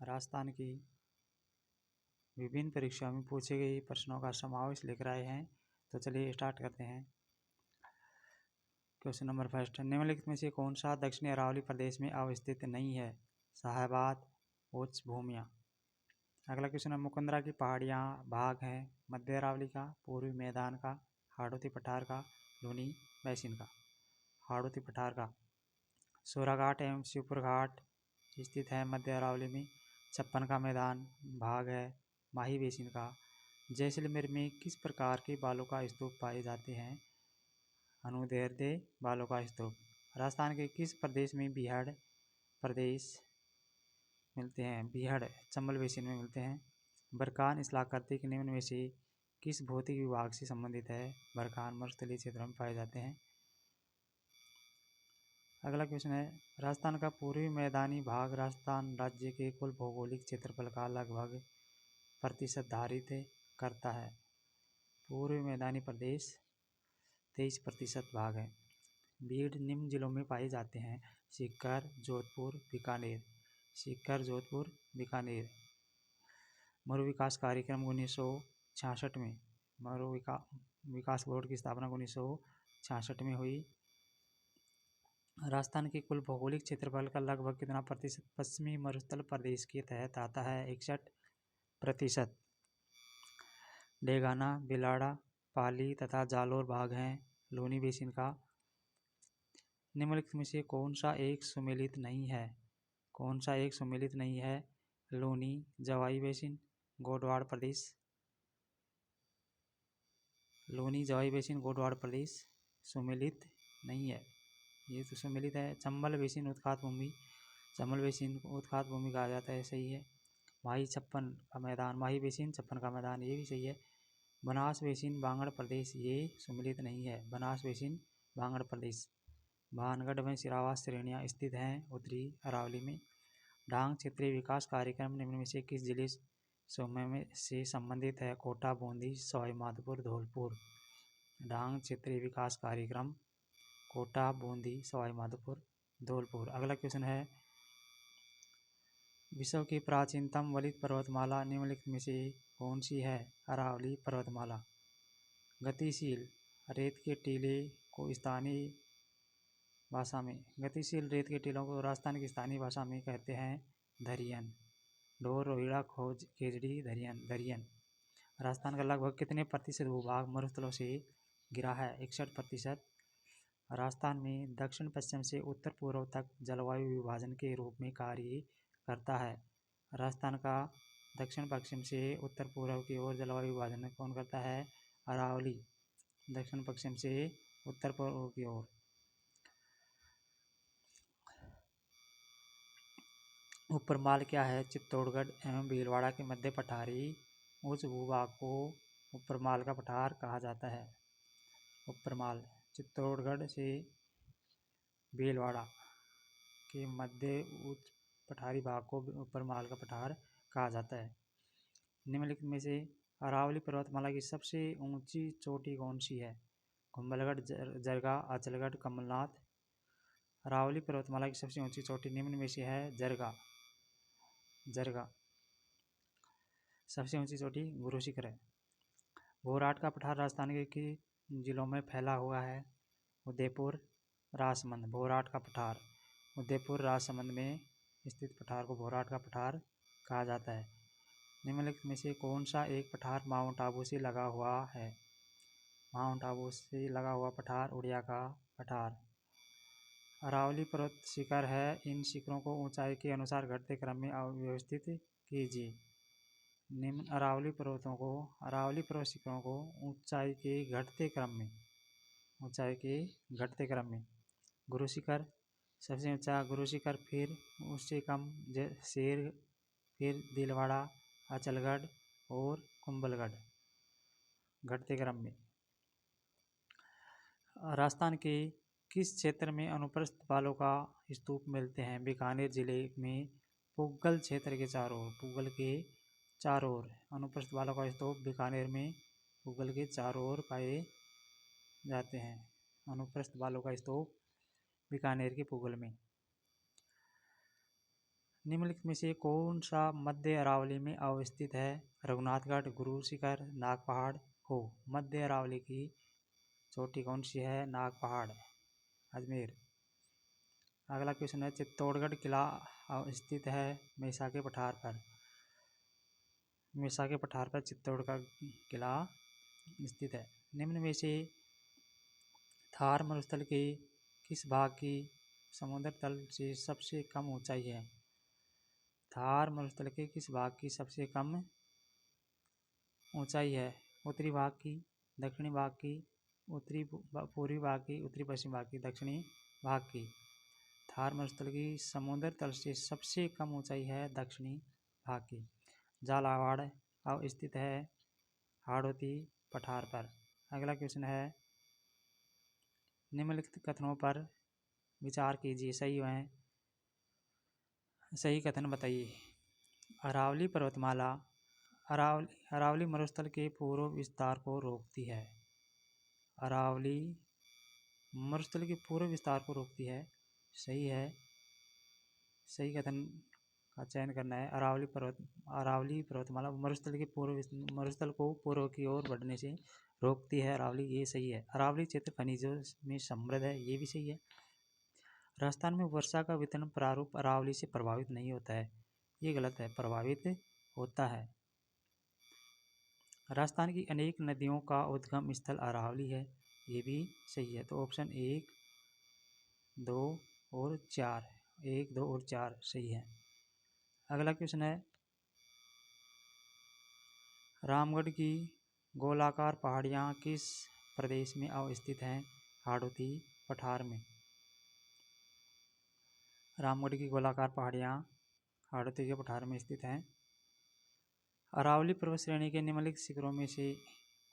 राजस्थान की विभिन्न परीक्षाओं में पूछे गए प्रश्नों का समावेश लिख रहे हैं। तो चलिए स्टार्ट करते हैं। क्वेश्चन नंबर फर्स्ट, निम्नलिखित में से कौन सा दक्षिणी अरावली प्रदेश में अवस्थित नहीं है? शाहबाद, उच्च भूमियाँ। अगला क्वेश्चन है, मुकुंदरा की पहाड़ियाँ भाग हैं मध्य अरावली का, पूर्वी मैदान का, हाड़ौती पठार का, लूनी बैसिन का। हाड़ौती पठार का। सोरा घाट एवं शिवपुर घाट स्थित है मध्य अरावली में। छप्पन का मैदान भाग है माही बेसिन का। जैसलमेर में किस प्रकार के बालों का स्तूप पाए जाते हैं? अनुदैर्ध्य बालों का स्तूप। राजस्थान के किस प्रदेश में बिहाड़ प्रदेश मिलते हैं? बिहाड़ चंबल बेसिन में मिलते हैं। बरकान स्थलाकृति के निम्न में से किस भौतिक विभाग से संबंधित है? बरकान मरुस्थलीय क्षेत्रों में पाए जाते हैं। अगला क्वेश्चन है, राजस्थान का पूर्वी मैदानी भाग राजस्थान राज्य के कुल भौगोलिक क्षेत्रफल का लगभग प्रतिशत धारित करता है। पूर्वी मैदानी प्रदेश 23% भाग है। भीड़ निम्न जिलों में पाए जाते हैं? सीकर, जोधपुर, बीकानेर। सीकर, जोधपुर, बीकानेर। मरु विकास कार्यक्रम 1966 में मरु विकास बोर्ड की स्थापना 1966 में हुई। राजस्थान के कुल भौगोलिक क्षेत्रफल का लगभग कितना प्रतिशत पश्चिमी मरुस्थल प्रदेश के तहत आता है? 61%। डेगाना, बिलाड़ा, पाली तथा जालोर भाग हैं लूनी बेसिन का। निम्नलिखित में से कौन सा एक सुमेलित नहीं है? कौन सा एक सुमेलित नहीं है? लूनी जवाई बेसिन, गोडवाड़ प्रदेश। लूनी जवाई बेसिन, गोडवाड़ प्रदेश सुमेलित नहीं है, ये तो सम्मिलित है। चंबल बेसिन उत्खात भूमि, चंबल बेसिन को उत्खात भूमि कहा जाता है, सही है। माही छप्पन का मैदान, माही बेसिन छप्पन का मैदान, ये भी सही है। बनास बेसिन बांगड़ प्रदेश, ये सम्मिलित नहीं है। बनास बेसिन बांगड़ प्रदेश। भानगढ़ में सिरावास श्रेणियाँ स्थित हैं उत्तरी अरावली में। डांग क्षेत्रीय विकास कार्यक्रम निम्न में से किस जिले समूह में से संबंधित है? कोटा, बूंदी, सवाई माधोपुर, धौलपुर। डांग क्षेत्रीय विकास कार्यक्रम कोटा, बूंदी, सवाई माधोपुर, धौलपुर। अगला क्वेश्चन है, विश्व की प्राचीनतम वलित पर्वतमाला निम्नलिखित में से कौन सी है? अरावली पर्वतमाला। गतिशील रेत के टीले को स्थानीय भाषा में गतिशील रेत के टीलों को राजस्थान की स्थानीय भाषा में कहते हैं धरियन। ढोर, रोहिड़ा, खोज, खेजड़ी, धरियन। राजस्थान का लगभग कितने प्रतिशत भूभाग मरुस्थलों से घिरा है? 61%। राजस्थान में दक्षिण पश्चिम से उत्तर पूर्व तक जलवायु विभाजन के रूप में कार्य करता है। राजस्थान का दक्षिण पश्चिम से उत्तर पूर्व की ओर जलवायु विभाजन कौन करता है? अरावली। दक्षिण पश्चिम से उत्तर पूर्व की ओर। उपरमाल क्या है? चित्तौड़गढ़ एवं भीलवाड़ा के मध्य पठारी उच्च भूभाग को उपरमाल का पठार कहा जाता है। उपरमाल चित्तौड़गढ़ से भीलवाड़ा के मध्य उच्च पठारी भाग को उपरमाल का पठार कहा जाता है। निम्नलिखित में से अरावली पर्वतमाला की सबसे ऊंची चोटी कौन सी है? कुंभलगढ़, जरगा, अचलगढ़, कमलनाथ। अरावली पर्वतमाला की सबसे ऊंची चोटी निम्न में से है जरगा। सबसे ऊंची चोटी गुरु शिखर है। भोराट का पठार राजस्थान के जिलों में फैला हुआ है? उदयपुर, राजसमंद। भोराट का पठार उदयपुर, राजसमंद में स्थित पठार को भोराट का पठार कहा जाता है। निम्नलिखित में से कौन सा एक पठार माउंट आबू से लगा हुआ है? माउंट आबू से लगा हुआ पठार उड़िया का पठार। अरावली पर्वत शिखर है, इन शिखरों को ऊंचाई के अनुसार घटते क्रम में व्यवस्थित कीजिए। निम्न अरावली पर्वत शिखरों को ऊंचाई के घटते क्रम में गुरु शिखर सबसे ऊंचा, गुरु शिखर, फिर उससे कम शेर, फिर दिलवाड़ा, अचलगढ़ और कुंभलगढ़ घटते क्रम में। राजस्थान के किस क्षेत्र में अनुप्रस्थ बालों का स्तूप मिलते हैं? बीकानेर जिले में पुगल क्षेत्र के चारों ओर, पुगल के चारों ओर अनुप्रस्थ बालों का स्तूप बीकानेर में पुगल के चारों ओर पाए जाते हैं। अनुप्रस्थ बालों का स्तूप बीकानेर के पुगल में। निम्नलिखित में से कौन सा मध्य अरावली में अवस्थित है? रघुनाथगढ़, गुरु शिखर, नाग पहाड़ हो। मध्य अरावली की चोटी कौन सी है? नाग पहाड़, अजमेर। अगला क्वेश्चन है, चित्तौड़गढ़ किला स्थित है मेसा के पठार पर। मेसा के पठार पर चित्तौड़गढ़ किला स्थित है। निम्न में से थार मरुस्थल के किस भाग की समुद्र तल से सबसे कम ऊंचाई है? थार मरुस्थल के किस भाग की सबसे कम ऊंचाई है? उत्तरी भाग की, दक्षिणी भाग की, उत्तरी पूर्वी भाग की, उत्तरी पश्चिम भाग की, दक्षिणी भाग की। थार मरुस्थल की समुद्र तल से सबसे कम ऊंचाई है दक्षिणी भाग की। झालावाड़ अवस्थित है हाड़ौती पठार पर। अगला क्वेश्चन है, निम्नलिखित कथनों पर विचार कीजिए, सही कथन बताइए। अरावली पर्वतमाला अरावली मरुस्थल के पूर्व विस्तार को रोकती है। अरावली मरुस्थल के पूर्व विस्तार को रोकती है, सही है। सही कथन का चयन करना है। अरावली पर्वतमाला मरुस्थल को पूर्व की ओर बढ़ने से रोकती है अरावली, ये सही है। अरावली क्षेत्र खनिजों में समृद्ध है, ये भी सही है। राजस्थान में वर्षा का वितरण प्रारूप अरावली से प्रभावित नहीं होता है, ये गलत है, प्रभावित होता है। राजस्थान की अनेक नदियों का उद्गम स्थल अरावली है, ये भी सही है। तो ऑप्शन 1, 2 और 4, 1, 2 और 4 सही है। अगला क्वेश्चन है, रामगढ़ की गोलाकार पहाड़ियाँ किस प्रदेश में अवस्थित हैं? हाड़ौती पठार में। रामगढ़ की गोलाकार पहाड़ियाँ हाड़ौती के पठार में स्थित हैं। अरावली पर्वत श्रेणी के निम्नलिखित शिखरों में से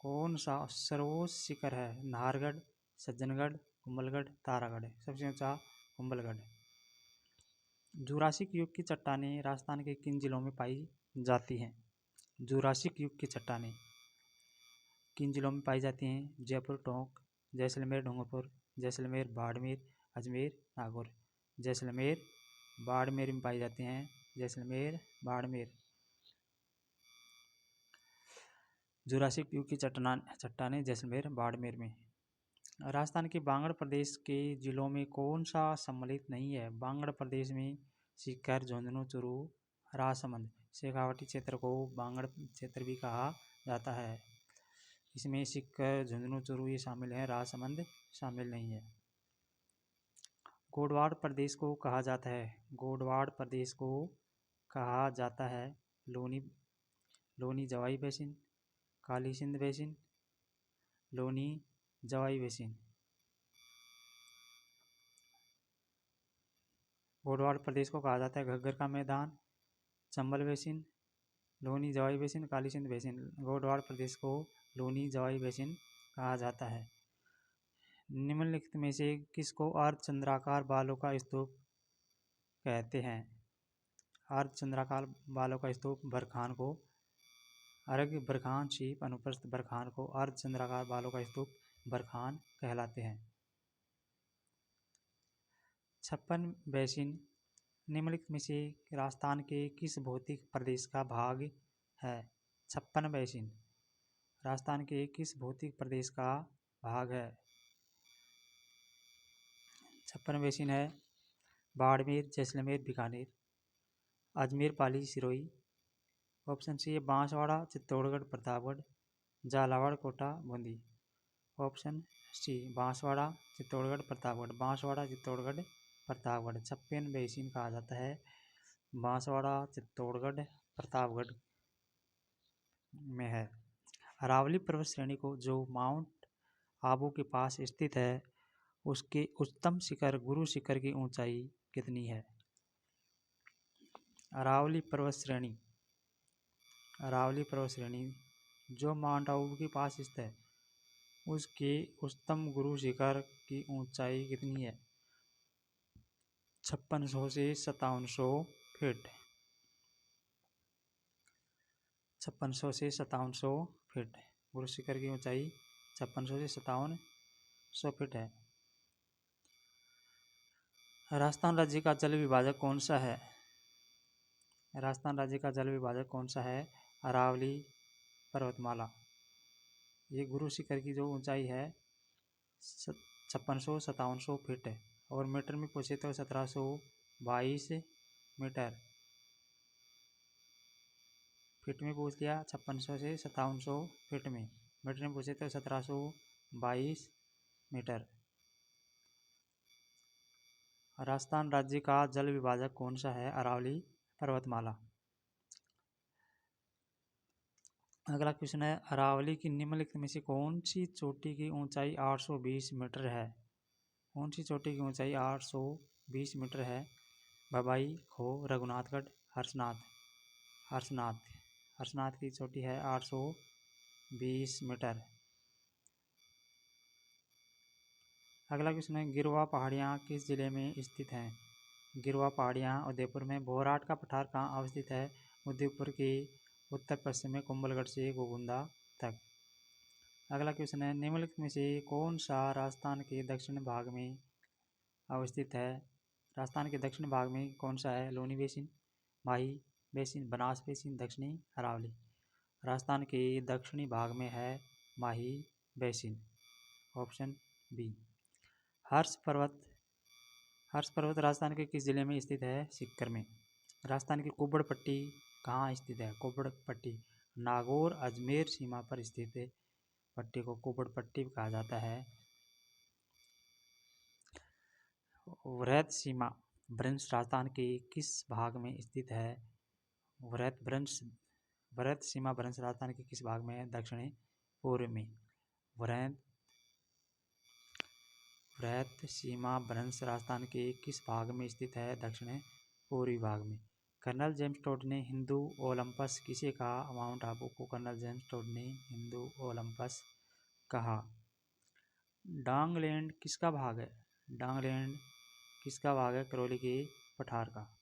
कौन सा सर्वोच्च शिखर है? नाहरगढ़, सज्जनगढ़, कुंभलगढ़, तारागढ़। सबसे ऊंचा कुंभलगढ़। जुरासिक युग की चट्टानें राजस्थान के किन जिलों में पाई जाती हैं? जुरासिक युग की चट्टानें किन जिलों में पाई जाती हैं? जयपुर, टोंक, जैसलमेर, डूंगरपुर, जैसलमेर, बाड़मेर, अजमेर, नागौर। जैसलमेर, बाड़मेर में पाई जाती हैं। जैसलमेर, बाड़मेर। जुरासिक युग की चट्टानें जैसलमेर, बाड़मेर में। राजस्थान के बांगड़ प्रदेश के जिलों में कौन सा सम्मिलित नहीं है? बांगड़ प्रदेश में सीकर, झुंझुनू, चूरू, राजसमंद। शेखावाटी क्षेत्र को बांगड़ क्षेत्र भी कहा जाता है। इसमें सीकर, झुंझुनू, चूरू ये शामिल हैं, राजसमंद शामिल नहीं है। गोडवाड़ प्रदेश को कहा जाता है, गोडवाड़ प्रदेश को कहा जाता है लोनी जवाई बेसिन, काली सिंध बेसिन, लोनी जवाई बेसिन। गोडवाड़ प्रदेश को कहा जाता है घग्गर का मैदान, चंबल बेसिन, लोनी जवाई बेसिन, काली सिंध बेसिन। गोडवाड़ प्रदेश को लोनी जवाई बेसिन कहा जाता है। निम्नलिखित में से किसको अर्धचंद्राकार बालों का स्तूप कहते हैं? अर्धचंद्राकार बालों का स्तूप बरखान को, अर्घ बरखान, शीप, अनुप्रस्थ बरखान को अर्धचंद्राकार बालों का स्तूप बरखान कहलाते हैं। 56 बेसिन निम्नलिखित में से राजस्थान के किस भौतिक प्रदेश का भाग है? 56 बेसिन राजस्थान के किस भौतिक प्रदेश का भाग है? 56 बेसिन है बाड़मेर, जैसलमेर, बीकानेर, अजमेर, पाली, सिरोही। ऑप्शन सी है Banswara, Chittorgarh, Pratapgarh, Jhalawar, Kota, Bundi. Option C Banswara, Chittorgarh, Pratapgarh. Banswara, Chittorgarh, Pratapgarh 56 basin कहा जाता है। बांसवाड़ा, चित्तौड़गढ़, प्रतापगढ़ में है। अरावली पर्वत श्रेणी को जो माउंट आबू के पास स्थित है उसके उच्चतम शिखर गुरु शिखर की ऊंचाई कितनी है? अरावली पर्वत श्रेणी जो माउंट आबू के पास स्थित है उसके उच्चतम गुरु शिखर की ऊंचाई कितनी है? 5600 से 5700 फीट। 5600 से 5700 फीट गुरु शिखर की ऊंचाई 5600 से 5700 फीट है। राजस्थान राज्य का जल विभाजक कौन सा है? राजस्थान राज्य का जल विभाजक कौन सा है? अरावली पर्वतमाला। ये गुरु शिखर की जो ऊंचाई है 5600-5700 फीट है और मीटर में पूछे तो 1722 मीटर। फीट में पूछ लिया 5600 से 5700 फीट में, मीटर में पूछे तो 1722 मीटर। राजस्थान राज्य का जल विभाजक कौन सा है? अरावली पर्वतमाला। अगला क्वेश्चन है, अरावली की निम्नलिखित में से कौन सी चोटी की ऊंचाई 820 मीटर है? कौन सी चोटी की ऊंचाई 820 मीटर है? भबाई, खो, रघुनाथगढ़, हर्षनाथ। हर्षनाथ की चोटी है 820 मीटर। अगला क्वेश्चन है, गिरवा पहाड़ियाँ किस जिले में स्थित हैं? गिरवा पहाड़ियाँ उदयपुर में। बोराट का पठार कहाँ अवस्थित है? उदयपुर के उत्तर पश्चिम में कुंभलगढ़ से गोगुंदा तक। अगला क्वेश्चन है, निम्नलिखित में से कौन सा राजस्थान के दक्षिण भाग में अवस्थित है? राजस्थान के दक्षिण भाग में कौन सा है? लूनी बेसिन, माही बेसिन, बनास बेसिन, दक्षिणी अरावली। राजस्थान के दक्षिणी भाग में है माही बेसिन, ऑप्शन बी। हर्ष पर्वत राजस्थान के किस जिले में स्थित है? सीकर में। राजस्थान की कुब्बड़ पट्टी कहाँ स्थित है? कुब्बड़ पट्टी नागौर अजमेर सीमा पर स्थित पट्टी को कुब्बड़ पट्टी कहा जाता है। वृहद सीमा भ्रंश राजस्थान के किस भाग में स्थित है? वृहद सीमा भ्रंश राजस्थान के किस भाग में है? दक्षिणी पूर्व में। वृहद सीमा भ्रंश राजस्थान के किस भाग में स्थित है? दक्षिण पूर्वी भाग में। कर्नल जेम्स टोड ने हिंदू ओलंपस किसे कहा? माउंट आबू को कर्नल जेम्स टोड ने हिंदू ओलंपस कहा। डांगलैंड किसका भाग है? डांगलैंड किसका भाग है? करौली के पठार का।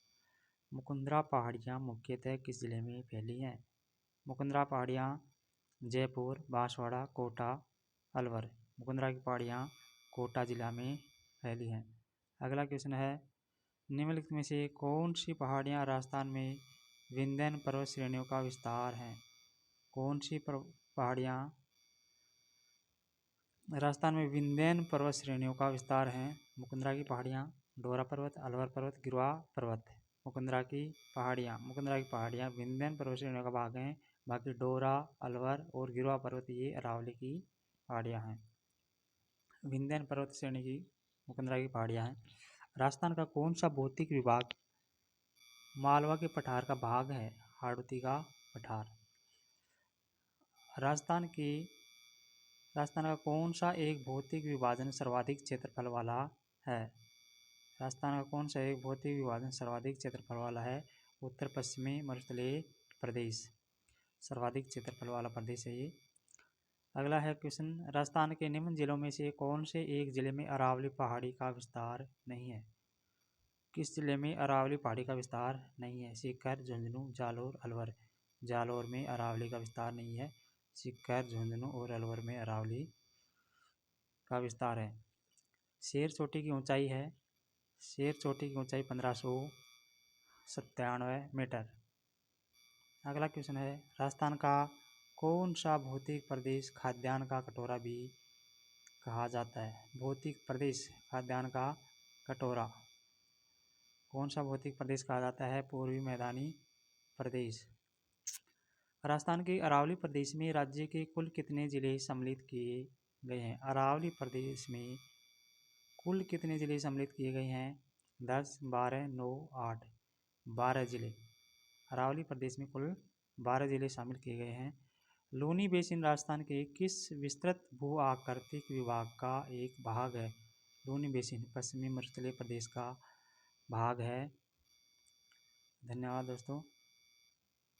मुकुंदरा पहाड़ियाँ मुख्यतः किस जिले में फैली हैं? मुकुंदरा पहाड़ियाँ जयपुर, बांसवाड़ा, कोटा, अलवर। मुकुंदरा की पहाड़ियाँ कोटा जिला में फैली हैं। अगला क्वेश्चन है, निम्नलिखित में से कौन सी पहाड़ियाँ राजस्थान में विंध्यन पर्वत श्रेणियों का विस्तार हैं? कौन सी पहाड़ियाँ राजस्थान में विंध्यन पर्वत श्रेणियों का विस्तार हैं? मुकुंदरा की पहाड़ियाँ, डोरा पर्वत, अलवर पर्वत, गिरवा पर्वत। मुकुंदरा की पहाड़ियाँ विंध्यन पर्वत श्रेणियों का भाग हैं। बाकी डोरा, अलवर और गिरवा पर्वत ये अरावली की पहाड़ियाँ हैं। विंध्यन पर्वत श्रेणी की मुकुंदरा की पहाड़ियाँ हैं। राजस्थान का कौन सा भौतिक विभाग मालवा के पठार का भाग है? हाड़ौती का पठार। राजस्थान का कौन सा एक भौतिक विभाजन सर्वाधिक क्षेत्रफल वाला है? राजस्थान का कौन सा एक भौतिक विभाजन सर्वाधिक क्षेत्रफल वाला है? उत्तर पश्चिमी मरुस्थलीय प्रदेश सर्वाधिक क्षेत्रफल वाला प्रदेश है ये। अगला है क्वेश्चन, राजस्थान के निम्न जिलों में से कौन से एक जिले में अरावली पहाड़ी का विस्तार नहीं है? किस जिले में अरावली पहाड़ी का विस्तार नहीं है? सीकर, झुंझुनू, जालोर, अलवर। जालोर में अरावली का विस्तार नहीं है। सीकर, झुंझुनू और अलवर में अरावली का विस्तार है। शेर चोटी की ऊंचाई 1597 मीटर। अगला क्वेश्चन है, राजस्थान का कौन सा भौतिक प्रदेश खाद्यान्न का कटोरा भी कहा जाता है? भौतिक प्रदेश खाद्यान्न का कटोरा कौन सा भौतिक प्रदेश कहा जाता है? पूर्वी मैदानी प्रदेश। राजस्थान के अरावली प्रदेश में राज्य के कुल कितने जिले सम्मिलित किए गए हैं? अरावली प्रदेश में कुल कितने जिले सम्मिलित किए गए हैं? 10, 12, 9, 8। 12 जिले। अरावली प्रदेश में कुल 12 जिले शामिल किए गए हैं। लूनी बेसिन राजस्थान के किस विस्तृत भू आकृतिक विभाग का एक भाग है? लूनी बेसिन पश्चिमी मरुस्थलीय प्रदेश का भाग है। धन्यवाद दोस्तों।